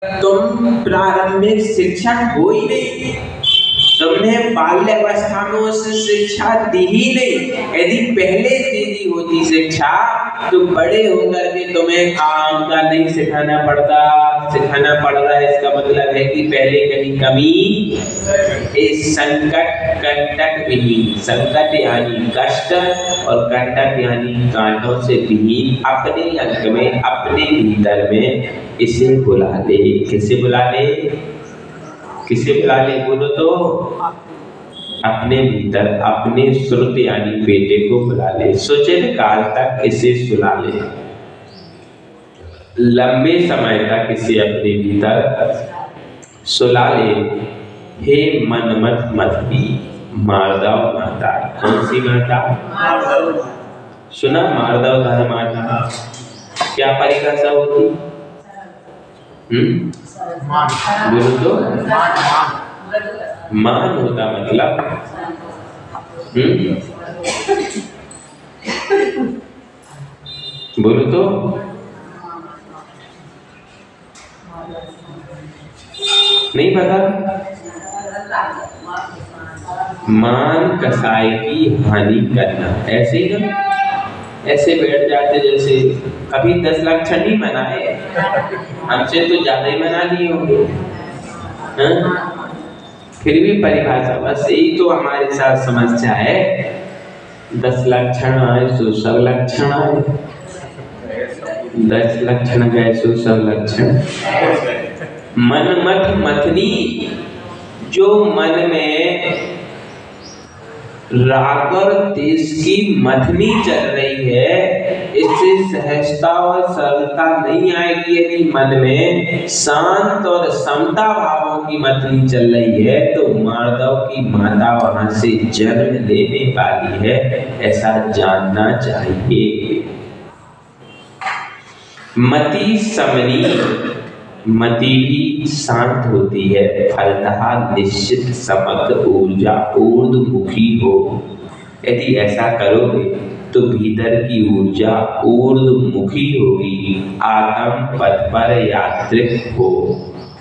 तुम प्रारंभिक शिक्षक हो ही नहीं, तुमने बाल्यावस्था में उस शिक्षा दी ही नहीं। यदि पहले से दी होती शिक्षा तो बड़े होकर के तुम्हें काम का नहीं सिखाना पड़ता। सिखाना पड़ रहा है इसका मतलब है कि पहले कहीं कमी। इस संकट कंटक विहीन, संकट यानी कष्ट और कंटक यानी कांटों से विहीन अपने अंग में, अपने भीतर में इसे बुला ले। किसे बुला ले? किसे बुला ले बोलो तो? अपने भीतर, अपने श्रुत यानी बेटे को बुला ले। सुचिर काल तक इसे सुला ले, लंबे समय तक इसे अपने भीतर सुला ले। हे मनमत मथनी मारदाव माता। कौन सी माता? सुना? मारदाव धर्म माता। क्या परिभाषा होती? बोलो तो? मान होता मतलब बोलो तो? नहीं पता? मान कसाई की हानि करना, ऐसे ही ना? ऐसे बैठ जाते जैसे अभी 10 लक्षण नहीं मनाए, हमसे तो ज्यादा ही मना लिए होंगे। फिर भी परिभाषा बस यही तो हमारे साथ समस्या है। 10 लक्षण आए सो सब लक्षण आए, 10 लक्षण गए सो सब लक्षण। मनमथ मथनी, जो मन में राग और देश की मथनी चल रही है, इससे सहजता और सरलता नहीं आएगी। यदि मन में शांत और समता भावों की मथनी चल रही है तो माधव की माता वहां से जन्म लेने वाली है, ऐसा जानना चाहिए। मति समनी, मति भी शांत होती है, फलतः निश्चित समग्र ऊर्जा ऊर्ध्वमुखी हो। यदि ऐसा करोगे तो भीतर की ऊर्जा ऊर्ध्वमुखी होगी, आत्म पथ पर यात्रित हो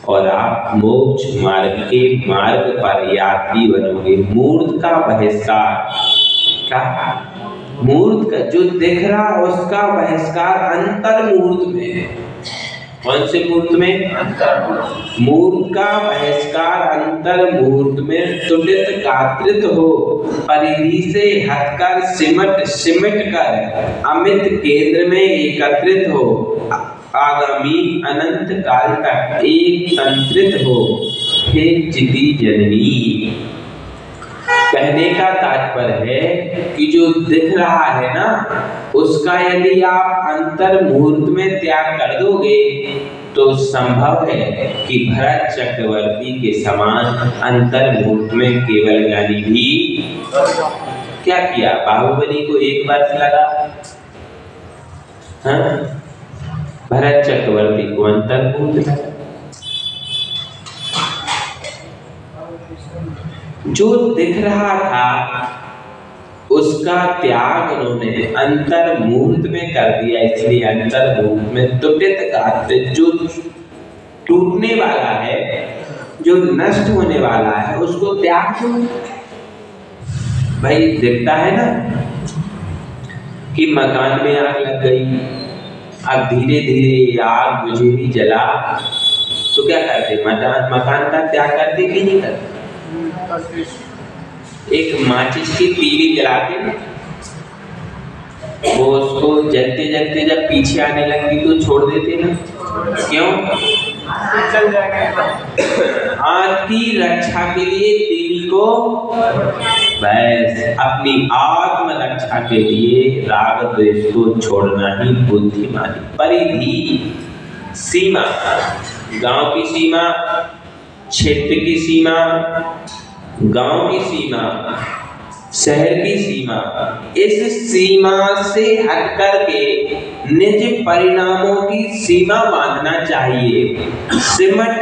और आप मोक्ष मार्ग के मार्ग पर यात्री बनोगे। मूर्त का बहिष्कार, क्या मूर्त का जो दिख रहा उसका बहिष्कार अंतर मूर्त में। कौन से मूर्त में? मूर्त का बहिष्कार अंतर मूर्त में तुलित गात्रित हो, परिधि से हटकर सिमट कर अमित केंद्र में एकत्रित हो, आगामी अनंत काल तक एक तंत्रित हो। हे चिति जननी, कहने का तात्पर्य है कि जो दिख रहा है ना उसका यदि आप अंतर मुहूर्त में त्याग कर दोगे तो संभव है कि भरत चक्रवर्ती के समान अंतर मुहूर्त में केवल ज्ञानी भी क्या किया? बाहुबली को एक वर्ष लगा, भरत चक्रवर्ती को अंतर मुहूर्त लगा। जो दिख रहा था उसका त्याग उन्होंने अंतर मुहूर्त में कर दिया, इसलिए अंतर मुहूर्त में तुटित गात्र, जो टूटने वाला है, जो नष्ट होने वाला है, उसको त्याग दो। भाई दिखता है ना कि मकान में आग लग गई, अब धीरे धीरे आग मुझे भी जला, तो क्या करते? मकान का त्याग करते कि नहीं करते? एक माचिस की तीली जला के वो उसको जलते जलते जब पीछे आने लगी तो छोड़ देते ना, क्यों? चल जाएगा। हाथ की रक्षा के लिए तीली को, बस अपनी आत्म रक्षा के लिए राग द्वेष को छोड़ना ही बुद्धिमानी। परिधि, सीमा, गांव की सीमा, क्षेत्र की सीमा, गांव की सीमा, शहर की सीमा, इस सीमा से हट करके निज परिणामों की सीमा बांधना चाहिए, सिमट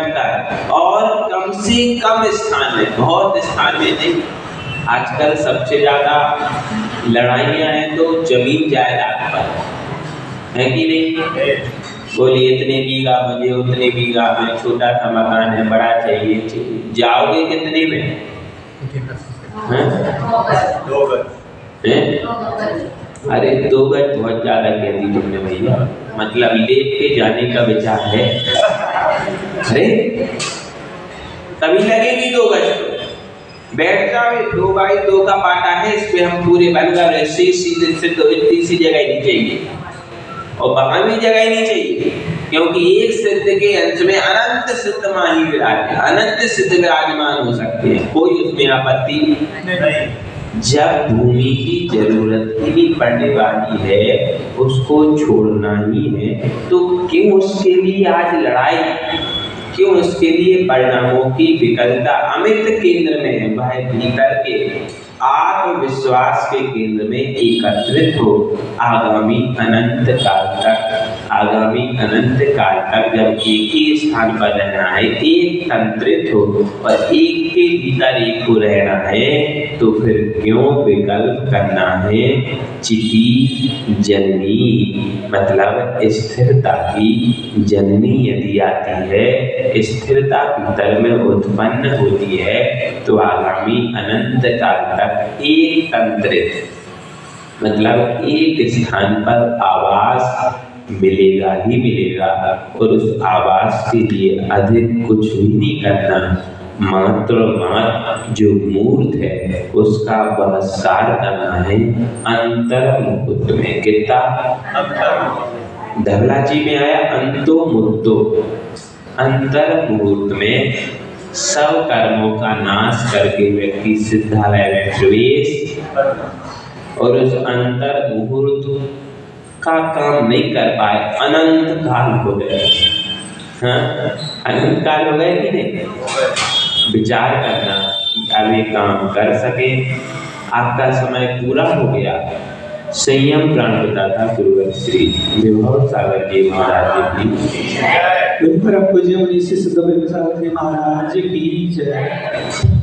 कर, और कम से कम स्थान में, बहुत स्थान में नहीं। आजकल सबसे ज्यादा लड़ाइयां हैं तो जमीन जायदाद पर, है कि नहीं? बोले इतने बीघा मुझे, उतने बीघा में, छोटा सा मकान है, बड़ा चाहिए। जाओगे कितने में? अरे 2 गज बहुत ज्यादा कह दी तुमने भैया, मतलब लेट के जाने का विचार है। अरे तभी लगेगी 2 गज, तो बैठ जाओ। 2 बाई 2 का पाटा है, इस पे हम पूरे बनकर ऐसे सीधे से तो इतनी सी जगह नहीं चाहिए, और वहां भी जगह नहीं चाहिए, क्योंकि एक सिद्ध के अंश में अनंत सिद्ध माही विराज, अनंत सिद्ध विराजमान हो सकते हैं, कोई उसमें आपत्ति नहीं। जब भूमि की जरूरत ही नहीं पड़ने वाली है, उसको छोड़ना ही है, तो क्यों उसके लिए आज लड़ाई, क्यों उसके लिए परिणामों की विकलता? अमित केंद्र में है, भाई भीतर के आत्मविश्वास के केंद्र में एकत्रित हो। आगामी अनंत काल तक, आगामी अनंत काल तक जब एक ही स्थान पर रहना है, एक तंत्रित हो और एक के भीतर एक को रहना है, तो फिर क्यों विकल्प करना है? चिति जननी मतलब स्थिरता की जननी यदि आती है, स्थिरता भीतर में उत्पन्न होती है, तो आगामी अनंत काल तक एक तंत्रित मतलब एक स्थान पर आवास मिलेगा ही मिलेगा, और उस आवास के लिए अधिक कुछ भी नहीं करना, मात्र जो मूर्त है उसका बहिष्कार करना है अंतर मुहूर्त में। कितना धवला जी में आया अंतो मुद्दो, अंतर मुहूर्त में सब कर्मों का नाश करके व्यक्ति सिद्धालय में प्रवेश, और उस अंतर मुहूर्त का काम नहीं कर पाए, अनंत काल हो गए। हाँ, अनंत काल हो गए कि नहीं? विचार करना कि अब ये काम कर सके, आपका समय पूरा हो गया। संयम प्राण बताता गुरुवर श्री विभव सागर जी महाराज जी की, परम पूज्य मुनि श्री सिद्ध विभव सागर जी महाराज की जय।